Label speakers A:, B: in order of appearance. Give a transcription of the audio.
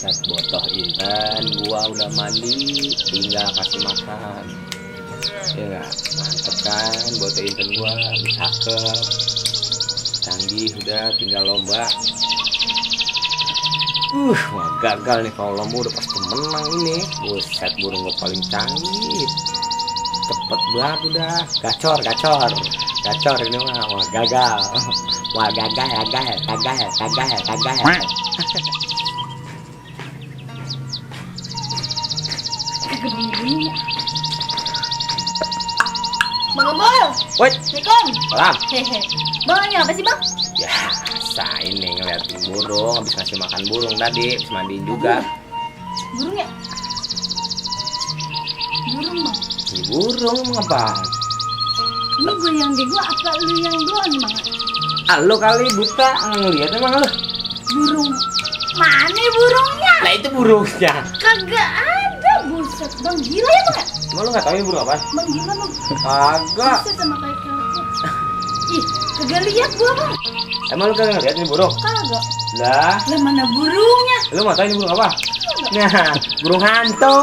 A: Buset botoh Intan, gua udah mandi, tinggal kasih makan. Ya nggak, mantep kan, botoh Intan gua cakep, canggih, udah tinggal lomba. Wah gagal nih kalau lomba udah pasti menang ini. Buset burung gua paling canggih, cepet banget udah, gacor ini mah, wah gagal. Wah gagal.
B: Begini. Bang Gembol.
A: Woi,
B: Assalamualaikum.
A: salam.
B: Hehe. Bang lagi apa sih bang?
A: Ya, saya ini ngeliatin burung, habis ngasih makan burung tadi, habis mandiin juga.
B: Burung ya? Burung bang.
A: Ini burung apa?
B: Ini gue yang bego apa lu yang doang bang?
A: Ah, lu kali buta ngeliat emang lu.
B: Burung. Mana burungnya?
A: Lah itu burungnya.
B: Kagak ada, buset bang, gila ya bang?
A: Emang lu nggak tahu ini burung apa?
B: Bang gila bang.
A: Kagak.
B: Buset sama kayak kakek. Ih, kagak lihat gua bang.
A: Emang lu kagak ngeliat ini burung?
B: Kagak.
A: Lah,
B: Lah mana burungnya?
A: lu mau tahu ini burung apa? Nah, burung hantu.